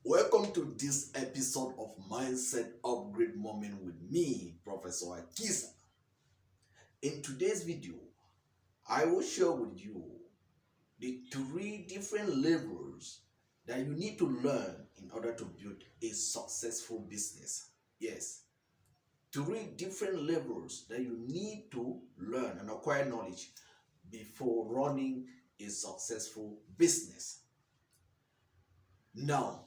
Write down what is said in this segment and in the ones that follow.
Welcome to this episode of Mindset Upgrade Moment with me, Professor Akisa. In today's video, I will share with you the three different levels that you need to learn in order to build a successful business. Yes, three different levels that you need to learn and acquire knowledge before running a successful business. Now,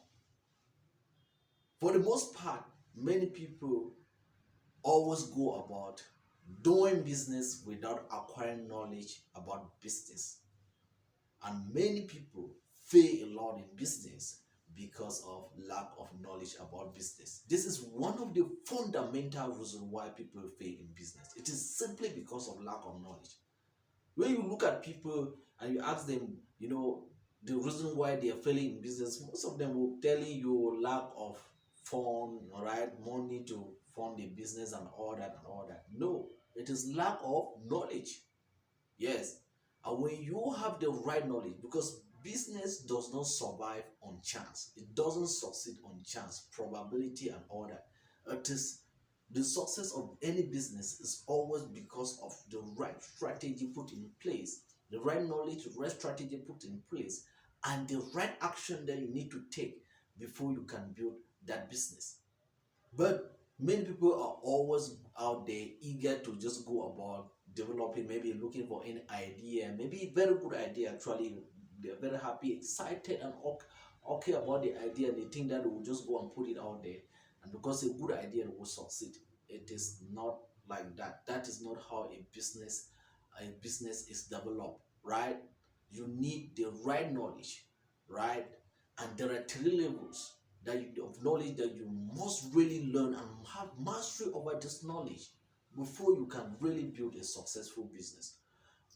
for the most part, many people always go about doing business without acquiring knowledge about business. And many people fail a lot in business because of lack of knowledge about business. This is one of the fundamental reasons why people fail in business. It is simply because of lack of knowledge. When you look at people and you ask them, the reason why they are failing in business, most of them will tell you lack of fund, all right, money to fund the business and all that and all that. No, it is lack of knowledge. Yes. And when you have the right knowledge, because business does not survive on chance, it doesn't succeed on chance, probability, and all that. It is the success of any business is always because of the right strategy put in place, the right knowledge, the right strategy put in place, and the right action that you need to take before you can build that business. But many people are always out there eager to just go about developing, maybe looking for any idea, maybe a very good idea actually. They're very happy, excited, and okay about the idea. They think that they will just go and put it out there. And because a good idea will succeed, it is not like that. That is not how a business is developed, right? You need the right knowledge, right? And there are three levels of knowledge that you must really learn and have mastery over this knowledge before you can really build a successful business.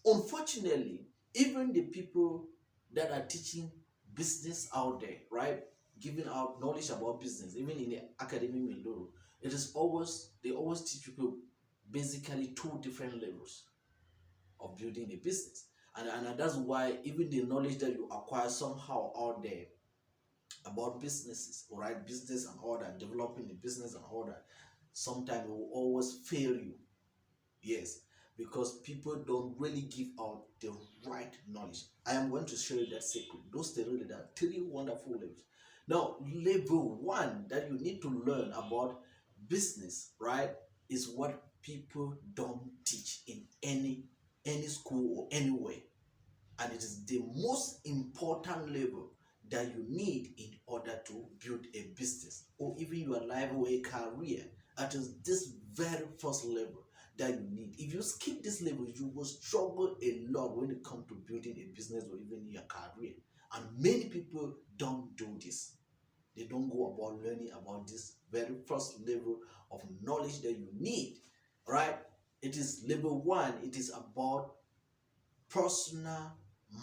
Unfortunately, even the people that are teaching business out there, right, giving out knowledge about business, even in the academy window, they always teach people basically two different levels of building a business. And that's why even the knowledge that you acquire somehow out there about businesses, all right, business and all that, developing the business and all that, sometimes it will always fail you. Yes, because people don't really give out the right knowledge. I am going to show you that secret. Those three are three wonderful levels. Now, level one that you need to learn about business, right, is what people don't teach in any school or anywhere, and it is the most important level that you need in order to build a business or even your life or a career. It is this very first level that you need. If you skip this level, you will struggle a lot when it comes to building a business or even your career. And many people don't do this. They don't go about learning about this very first level of knowledge that you need, right? It is level one. It is about personal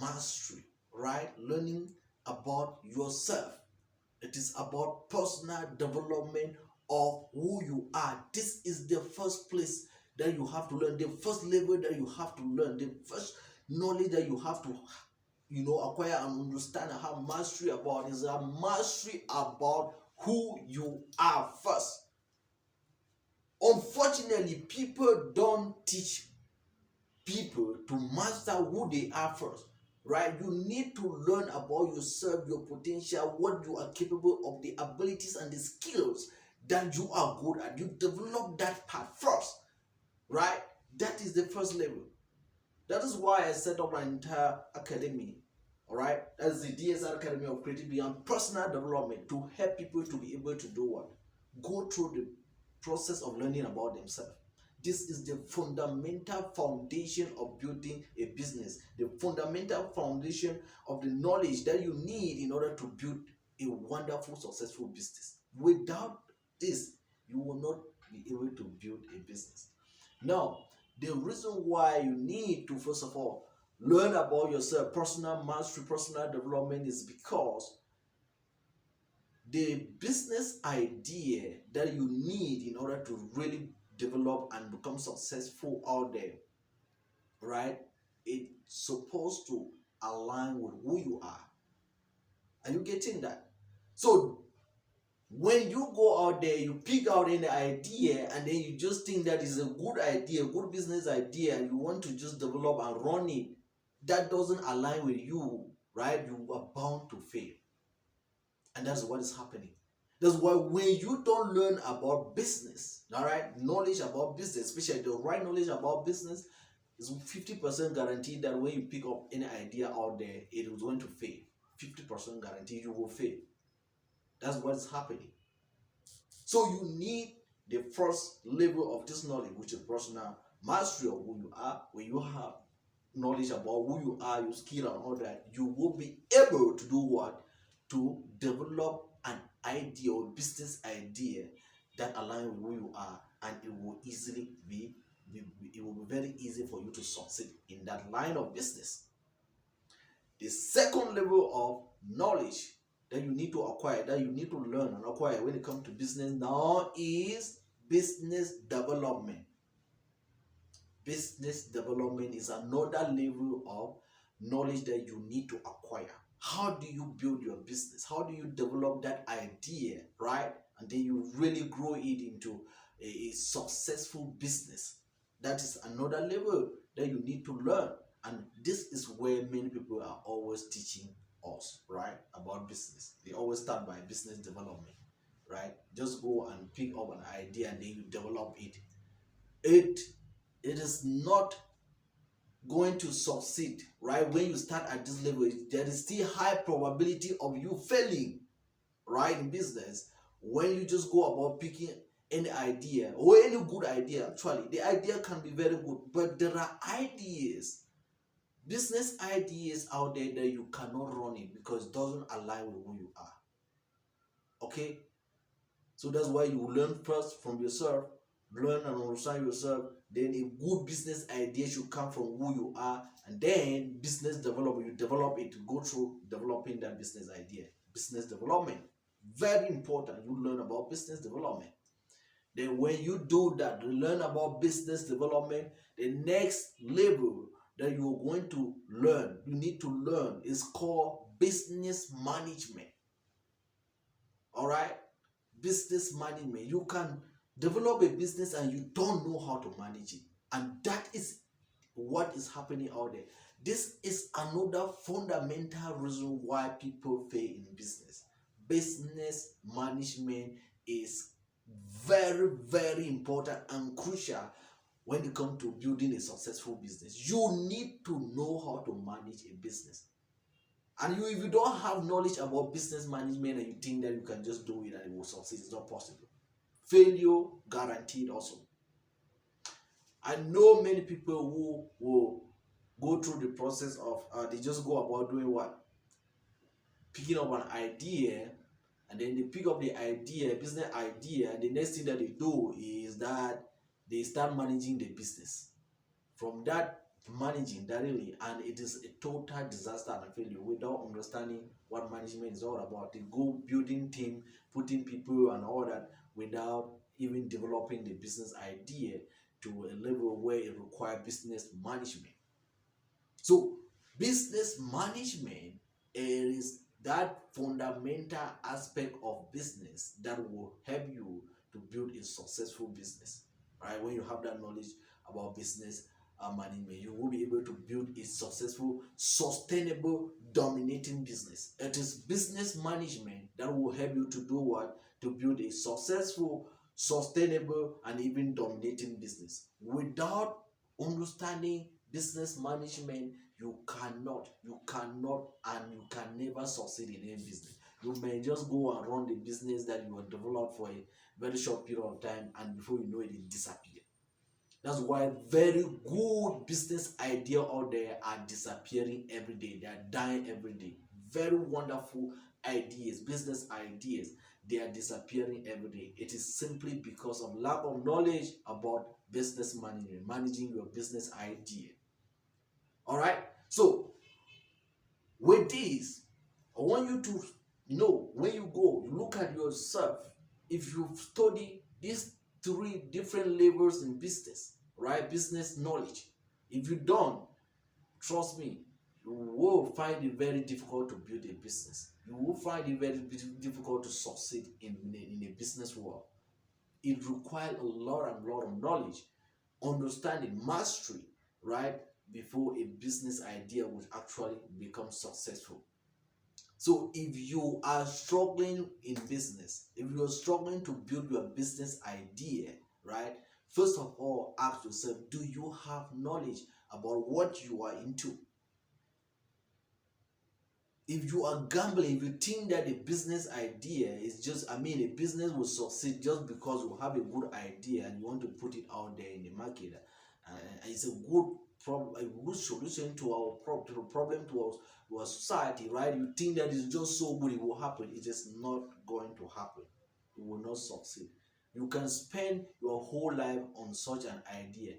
mastery, right? Learning about yourself. It is about personal development of who you are. This is the first place that you have to learn, the first level that you have to learn, the first knowledge that you have to acquire and understand and have mastery about is a mastery about who you are first. Unfortunately, people don't teach people to master who they are first, right? You need to learn about yourself, your potential, what you are capable of, the abilities and the skills that you are good at. You develop that part first, right? That is the first level. That is why I set up an entire academy, all right? That's the DSR Academy of Creativity and Personal Development, to help people to be able to do what? Go through the process of learning about themselves. This is the fundamental foundation of building a business, the fundamental foundation of the knowledge that you need in order to build a wonderful, successful business. Without this, you will not be able to build a business. Now, the reason why you need to, first of all, learn about yourself, personal mastery, personal development, is because the business idea that you need in order to really develop and become successful out there, right? It's supposed to align with who you are. Are you getting that? So When you go out there, you pick out any idea, and then you just think that is a good idea, good business idea, and you want to just develop and run it, that doesn't align with you, right? You are bound to fail. And that's what is happening. That's why when you don't learn about business, all right, knowledge about business, especially the right knowledge about business, is 50% guaranteed that when you pick up any idea out there, it is going to fail. 50% guarantee you will fail. That's what's happening. So you need the first level of this knowledge, which is personal mastery of who you are. When you have knowledge about who you are, your skill and all that, you will be able to do what? To develop an idea or business idea that aligns with who you are, and it will easily it will be very easy for you to succeed in that line of business. The second level of knowledge that you need to acquire, that you need to learn and acquire when it comes to business now, is business development. Business development is another level of knowledge that you need to acquire. How do you build your business? How do you develop that idea, right? And then you really grow it into a successful business. That is another level that you need to learn. And this is where many people are always teaching us, right, about business. They always start by business development, right? Just go and pick up an idea and then you develop it. It it is not going to succeed, right? When you start at this level, there is still high probability of you failing, right, in business. When you just go about picking any idea or any good idea, actually the idea can be very good, but there are ideas, business ideas out there that you cannot run it because it doesn't align with who you are. Okay, so that's why you learn first from yourself, learn and understand yourself. Then a good business idea should come from who you are, and then business development, you develop it to go through developing that business idea. Business development, very important. You learn about business development. Then when you do that, you learn about business development, the next level that you're going to learn, you need to learn, is called business management. All right, business management. You can develop a business and you don't know how to manage it, and that is what is happening out there. This is another fundamental reason why people fail in business. Business management is very, very important and crucial when it comes to building a successful business. You need to know how to manage a business. And if you don't have knowledge about business management and you think that you can just do it and it will succeed, it's not possible. Failure guaranteed also. I know many people who will go through the process of they just go about doing what? Picking up an idea, and then they pick up the idea, business idea, and the next thing that they do is that they start managing the business. From that managing directly, and it is a total disaster and failure without understanding what management is all about. They go building team, putting people and all that without even developing the business idea to a level where it requires business management. So business management is that fundamental aspect of business that will help you to build a successful business. Right? When you have that knowledge about business management, you will be able to build a successful, sustainable, dominating business. It is business management that will help you to do what? To build a successful, sustainable, and even dominating business. Without understanding business management, you cannot, and you can never succeed in any business. You may just go and run the business that you have developed for a very short period of time, and before you know it, it disappears. That's why very good business idea out there are disappearing every day. They are dying every day. Very wonderful ideas, business ideas, they are disappearing every day. It is simply because of lack of knowledge about business management, managing your business idea. All right. So with this, I want you to know, when you go, you look at yourself. If you study these three different levels in business, right? Business knowledge. If you don't, trust me, you will find it very difficult to build a business. You will find it very difficult to succeed in a business world. It requires a lot and lot of knowledge, understanding, mastery, right? Before a business idea would actually become successful. So if you are struggling in business, if you are struggling to build your business idea, right? First of all, ask yourself, do you have knowledge about what you are into? If you are gambling, if you think that a business idea is just, I mean, a business will succeed just because you have a good idea and you want to put it out there in the market, it's a good problem, a good solution to our to the problem to our society, right? You think that it's just so good, it will happen. It is not going to happen. You will not succeed. You can spend your whole life on such an idea,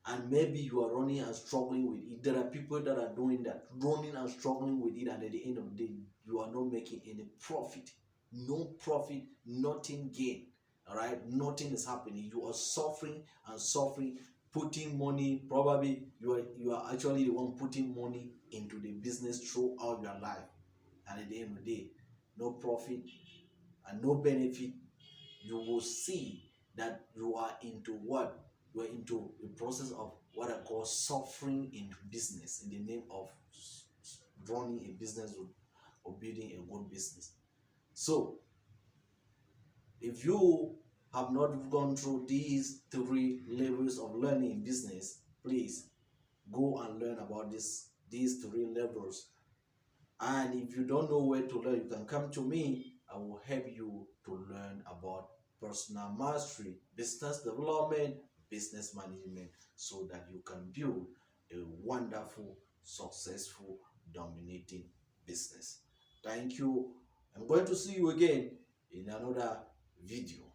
and maybe you are running and struggling with it. There are people that are doing that, running and struggling with it, and at the end of the day, you are not making any profit. No profit, nothing gain. All right, nothing is happening. You are suffering and suffering, putting money. Probably you are actually the one putting money into the business throughout your life, and at the end of the day, no profit and no benefit. You will see that you are into what? You are into the process of what I call suffering in business in the name of running a business or building a good business. So, if you have not gone through these three levels of learning in business, please go and learn about these three levels. And if you don't know where to learn, you can come to me. I will help you to learn about personal mastery, business development, business management, so that you can build a wonderful, successful, dominating business. Thank you. I'm going to see you again in another video.